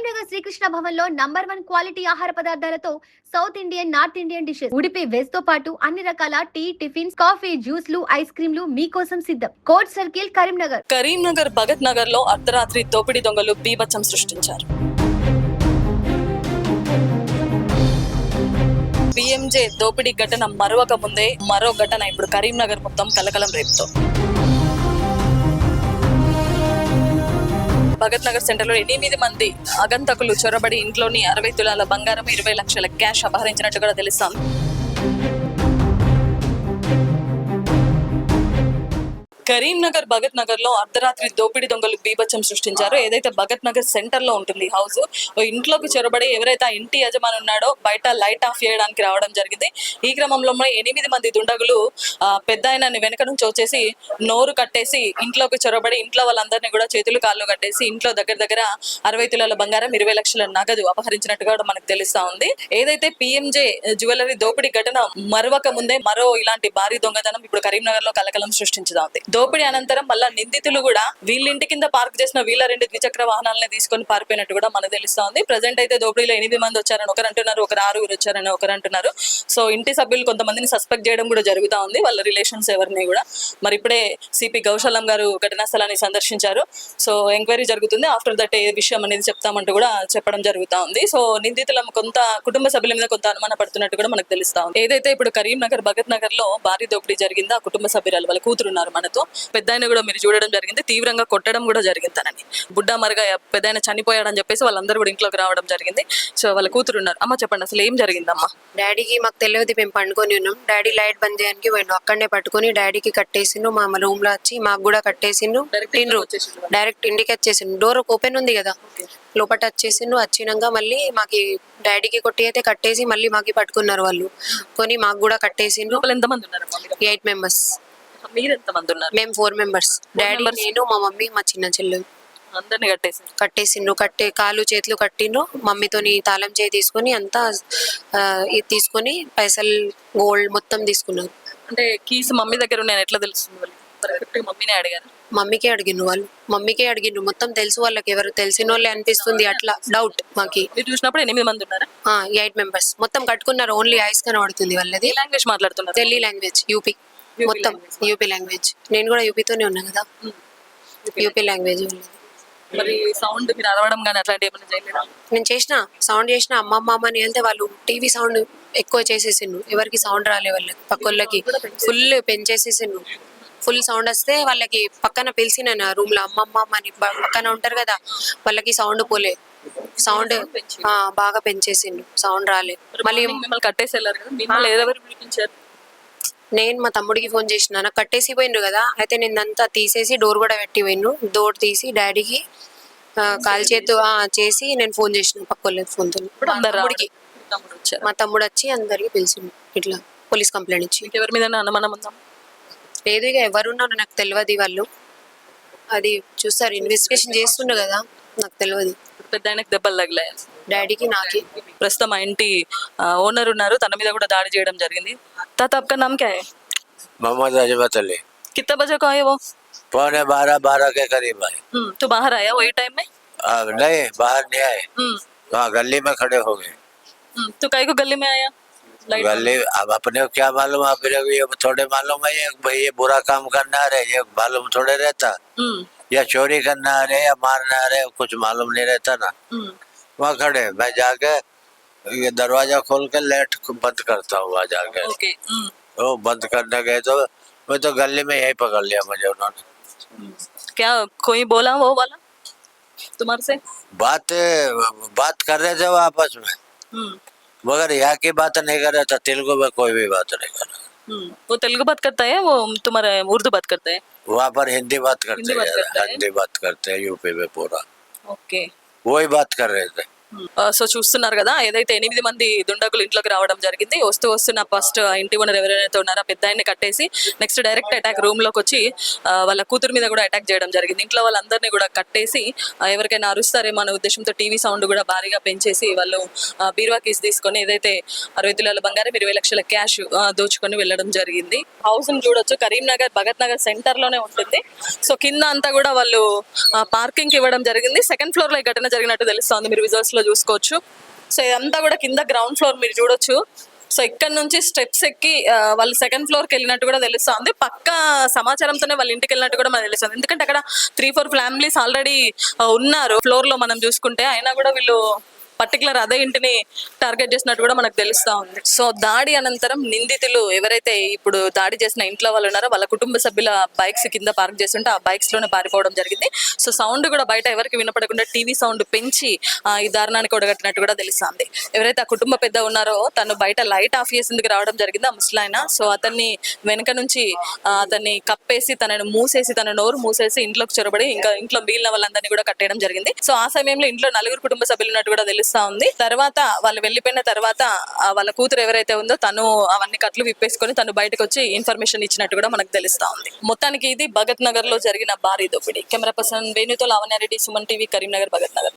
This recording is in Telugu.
కరీంనగర్ శ్రీకృష్ణ భవన్ లో నంబర్ 1 క్వాలిటీ ఆహార పదార్థాలతో south Indian, north Indian dishes, Udupi veg తో పాటు అన్ని రకాల టీ, టిఫిన్స్, కాఫీ, జ్యూస్లు, ఐస్ క్రీమ్లు మీకోసం సిద్ధం. Court circle, Karimnagar. కరీంనగర్ భగత్ నగర్ లో అర్ధరాత్రి దోపిడీ దొంగలు బీభత్సం సృష్టించారు. పిఎంజే దోపిడీ ఘటన మరొక ముందే మరో ఘటన ఇప్పుడు కరీంనగర్ మొత్తం కలకలం రేపుతో. భగత్ నగర్ సెంటర్ లో 8 మంది ఆగంతకులు చొరబడి ఇంట్లోని 60 తులాల బంగారం, 20 లక్షల క్యాష్ అపహరించినట్టు కూడా తెలుస్తాం. కరీంనగర్ భగత్ నగర్ లో అర్ధరాత్రి దోపిడీ దొంగలు బీభత్సం సృష్టించారు. ఏదైతే భగత్ నగర్ సెంటర్ లో ఉంటుంది హౌస్, ఇంట్లోకి చొరబడి ఎవరైతే ఆ ఇంటి యజమాని ఉన్నాడో బయట లైట్ ఆఫ్ చేయడానికి రావడం జరిగింది. ఈ క్రమంలో 8 మంది దుండగులు పెద్ద ఆయనని వెనక నుంచి వచ్చేసి నోరు కట్టేసి ఇంట్లోకి చొరబడి ఇంట్లో వాళ్ళందరినీ కూడా చేతులు కాళ్ళు కట్టేసి ఇంట్లో దగ్గర 60 తులాల బంగారం, 20 లక్షల నగదు అపహరించినట్టుగా మనకు తెలుస్తా ఉంది. ఏదైతే పిఎంజే జ్యువెలరీ దోపిడీ ఘటన మరొక ముందే మరో ఇలాంటి భారీ దొంగతనం ఇప్పుడు కరీంనగర్ లో కలకలం సృష్టించుతా ఉంది. దోపిడీ అనంతరం మళ్ళా నిందితులు కూడా వీళ్ళ ఇంటి కింద పార్క్ చేసిన వీళ్ళ 2 ద్విచక్ర వాహనాలను తీసుకొని పారిపోయినట్టు కూడా మనకు తెలుస్తా ఉంది. ప్రజెంట్ అయితే దోపిడీలో 8 మంది వచ్చారని ఒకరు అంటున్నారు, ఒకరు 6 వచ్చారని ఒకరు అంటున్నారు. సో ఇంటి సభ్యులు కొంతమందిని సస్పెక్ట్ చేయడం కూడా జరుగుతా ఉంది, వాళ్ళ రిలేషన్స్ ఎవరిని కూడా. మరి ఇప్పుడే సిపి గౌశలం గారు ఘటనా స్థలాన్ని సందర్శించారు. సో ఎంక్వైరీ జరుగుతుంది. ఆఫ్టర్ దట్ ఏ విషయం అనేది చెప్తామంటూ కూడా చెప్పడం జరుగుతా ఉంది. సో నిందితుల కొంత కుటుంబ సభ్యుల మీద కొంత అనుమాన పడుతున్నట్టు కూడా మనకు తెలుస్తా ఉంది. ఏదైతే ఇప్పుడు కరీంనగర్ భగత్ నగర్ లో భారీ దోపిడీ జరిగిందో ఆ కుటుంబ సభ్యురాలు వాళ్ళ కూతురున్నారు మనతో. పెద్ద ఆయన కూడా మీరు చూడడం జరిగింది, తీవ్రంగా కొట్టడం కూడా జరిగింది తనని. బుడ్డ మరగా పెద్ద ఆయన చనిపోయాడని చెప్పేసి వాళ్ళందరూ కూడా ఇంట్లోకి రావడం జరిగింది. సో వాళ్ళ కూతురు ఉన్నారు. అమ్మ చెప్పండి, అసలు ఏం జరిగిందమ్మా? డాడీకి మాకు తెలియదు, మేము పండుకొని ఉన్నాం. డాడీ లైట్ బంద్ చేయడానికి పోయిండు, అక్కడనే పట్టుకొని డాడీకి కట్టేసిండు. మా రూమ్ లో వచ్చి మాకు కూడా కట్టేసిండు. డైరెక్ట్ ఇంటికి వచ్చేసిండు. డోర్ ఓపెన్ ఉంది కదా, లోపల వచ్చేసిండు. వచ్చినాక మళ్ళీ మాకి డాడీకి కొట్టి అయితే కట్టేసి మళ్ళీ మాకి పట్టుకున్నారు వాళ్ళు. కొని మాకు కూడా కట్టేసిండు. ఎంతమంది ఉన్నారు? 8 మెంబర్స్. మీరు ఎంతమంది ఉన్నారు? మేము 4 మెంబర్స్. డాడీ, నేను, మా మమ్మీ, మా చిన్న చెల్లెలు. అందరిని కట్టేసిండ్రు. కాలు చేతులు కట్టిండ్రు. మమ్మీతోని తాళం చేయి తీసుకొని అంతా ఇది తీసుకొని పైసలు, గోల్డ్ మొత్తం తీసుకున్నారు. అంటే కీస్ మమ్మీ దగ్గర ఉన్నాయి, ఎట్లా తెలుస్తుంది? మమ్మీనే అడిగారు? మమ్మీకే అడిగిండ్రు వాళ్ళు, మమ్మీకే అడిగిండ్రు. మొత్తం తెలుసు వాళ్ళకి, ఎవరు తెలిసిన వాళ్ళే అనిపిస్తుంది. అట్లా డౌట్ మాకి. మీరు చూసినప్పుడు 8 మంది ఉన్నారు? 8 మెంబర్స్ మొత్తం కట్టుకున్నారు. ఓన్లీ ఐస్ కనబడుతుంది వాళ్ళది. లాంగ్వేజ్ మాట్లాడుతున్నారు? ఢిల్లీ లాంగ్వేజ్, యూపీ మొత్తం. UP language. నేను కూడా యూపీతోనే ఉన్నా కదా, యూపీ లాంగ్వేజ్ వాళ్ళది. మరి సౌండ్ మీరు అరవడం కానీ అట్లాంటి ఏమైనా చేయలేదా? నేను చేసిన సౌండ్ చేసిన అమ్మమ్మ అని వెళ్తే వాళ్ళు టీవీ సౌండ్ ఎక్కువ చేసేసిండ్రు. ఎవరికి సౌండ్ రాలే వాళ్ళకి, పక్కోళ్ళకి ఫుల్ పెంచేసేసిండ్రు. ఫుల్ సౌండ్ వస్తే వాళ్ళకి పక్కన పిలిచిన రూమ్ లో అమ్మమ్మ అని పక్కన ఉంటారు కదా, వాళ్ళకి సౌండ్ పోలే. సౌండ్ బాగా పెంచేసిండ్రు, సౌండ్ రాలే. మళ్ళీ మిమ్మల్ని కట్టేసి వెళ్ళారు కదా, మిమ్మల్ని ఎవరు పిలిపించారు? నేను మా తమ్ముడికి ఫోన్ చేసిన, నాకు కట్టేసి పోయిండ్రు కదా. అయితే నేను అంతా తీసేసి డోర్ కూడా పెట్టి పోయిండ్రు. డోర్ తీసి డాడీకి కాల్ చేతు చేసి నేను ఫోన్ చేసిన పక్కోళ్ళకి ఫోన్తో. మా తమ్ముడు వచ్చి అందరికి పిలిచిండు. ఇట్లా పోలీస్ కంప్లైంట్ ఇచ్చి. ఎవరి మీద అనుమానం ఉందా? లేదు, ఇక ఎవరున్నారో నాకు తెలియదు. వాళ్ళు అది చూస్తారు, ఇన్వెస్టిగేషన్ చేస్తుండ్రు కదా, నాకు తెలియదు. పెద్ద ఆయనకి దెబ్బలు తగిలాయి, డాడీకి నాకి. ప్రస్తుతం మా ఇంటి ఓనర్ ఉన్నారు, తన మీద కూడా దాడి చేయడం జరిగింది. తాత आपका नाम क्या है? मोहम्मद अजमत अली। कितने बजे को आए वो? 12:15 के करीब आए। तो बाहर आया वही टाइम में? नहीं, बाहर नहीं आए, वहाँ गली में खड़े हो गए। तो काहे को गली में आया? गली अब अपने को क्या मालूम, अपने को ये थोड़े मालूम है ये बुरा काम करना आ रहे, ये मालूम थोड़े रहता, या चोरी करना आ रहे या मारना आ रहे, कुछ मालूम नहीं रहता ना। वहाँ खड़े, मैं जाके ये दरवाजा खोल के लाइट बंद करता हूँ वहाँ जाके। वो बंद करने गए तो मैं तो गली में यही पकड़ लिया मुझे उन्होंने। क्या कोई बोला वो वाला तुम्हारे से? बात कर रहे थे वो आपस में, मगर यहाँ की बात नहीं कर रहा था, तेलुगु में कोई भी बात नहीं कर रहा। वो तेलुगु बात करता है, वो तुम्हारा उर्दू बात करता है? वहाँ पर हिंदी बात करते हैं, हिंदी बात करते हैं यूपी में पूरा। ओके, वही बात कर रहे थे। సో చూస్తున్నారు కదా, ఏదైతే 8 మంది దుండగులు ఇంట్లోకి రావడం జరిగింది. వస్తున్న ఫస్ట్ ఇంటి ఓనర్ ఎవరైతే ఉన్నారో పెద్ద ఆయన్ని కట్టేసి నెక్స్ట్ డైరెక్ట్ అటాక్ రూమ్ లోకి వచ్చి వాళ్ళ కూతురు మీద కూడా అటాక్ చేయడం జరిగింది. ఇంట్లో వాళ్ళందరినీ కూడా కట్టేసి ఎవరికైనా అరుస్తారేమో అనే ఉద్దేశంతో టీవీ సౌండ్ కూడా భారీగా పెంచేసి వాళ్ళు బీరువా కీస్ తీసుకొని ఏదైతే 60 తులాల బంగారం 20 లక్షల క్యాష్ దోచుకొని వెళ్ళడం జరిగింది. హౌస్ ని చూడొచ్చు, కరీంనగర్ భగత్ నగర్ సెంటర్ లోనే ఉంటుంది. సో కింద అంతా కూడా వాళ్ళు పార్కింగ్ ఇవ్వడం జరిగింది. సెకండ్ ఫ్లోర్ లో ఈ ఘటన జరిగినట్టు తెలుస్తోంది, మీరు విజువల్స్ లో చూసుకోవచ్చు. సో ఇదంతా కూడా కింద గ్రౌండ్ ఫ్లోర్ మీరు చూడొచ్చు. సో ఇక్కడ నుంచి స్టెప్స్ ఎక్కి వాళ్ళు సెకండ్ ఫ్లోర్ కి వెళ్ళినట్టు కూడా తెలుస్తుంది. పక్క సమాచారంతోనే వాళ్ళ ఇంటికి వెళ్ళినట్టు కూడా మనకు తెలుస్తుంది. ఎందుకంటే అక్కడ 3-4 ఫ్యామిలీస్ ఆల్రెడీ ఉన్నారు ఫ్లోర్ లో మనం చూసుకుంటే. అయినా కూడా వీళ్ళు పర్టికులర్ అదే ఇంటిని టార్గెట్ చేసినట్టు కూడా మనకు తెలుస్తా ఉంది. సో దాడి అనంతరం నిందితులు ఎవరైతే ఇప్పుడు దాడి చేసిన ఇంట్లో వాళ్ళు ఉన్నారో వాళ్ళ కుటుంబ సభ్యుల బైక్స్ కింద పార్క్ చేస్తుంటే ఆ బైక్స్ లోనే పారిపోవడం జరిగింది. సో సౌండ్ కూడా బయట ఎవరికి వినపడకుండా టీవీ సౌండ్ పెంచి ఈ దారుణానికి ఒడగట్టినట్టు కూడా తెలుస్తుంది. ఎవరైతే ఆ కుటుంబ పెద్ద ఉన్నారో తను బయట లైట్ ఆఫ్ చేసేందుకు రావడం జరిగింది ఆ ముసలాయన. సో అతన్ని వెనక నుంచి అతన్ని కప్పేసి తనను మూసేసి తన నోరు మూసేసి ఇంట్లోకి చొరబడి ఇంకా ఇంట్లో మిగిలిన వాళ్ళందరినీ కూడా కట్టేయడం జరిగింది. సో ఆ సమయంలో ఇంట్లో 4 కుటుంబ సభ్యులు ఉన్నట్టు కూడా తెలుస్తా ఉంది. తర్వాత వాళ్ళు వెళ్ళిపోయిన తర్వాత వాళ్ళ కూతురు ఎవరైతే ఉందో తను అవన్నీ కట్లు విప్పేసుకొని తను బయటకు వచ్చి ఇన్ఫర్మేషన్ ఇచ్చినట్టు కూడా మనకు తెలుస్తా ఉంది. మొత్తానికి ఇది భగత్ నగర్ లో జరిగిన భారీ దోపిడీ. కెమెరా పర్సన్ వేణుతో లావణ్యారెడ్డి, సుమన్ టీవీ, కరీంనగర్, భగత్ నగర్.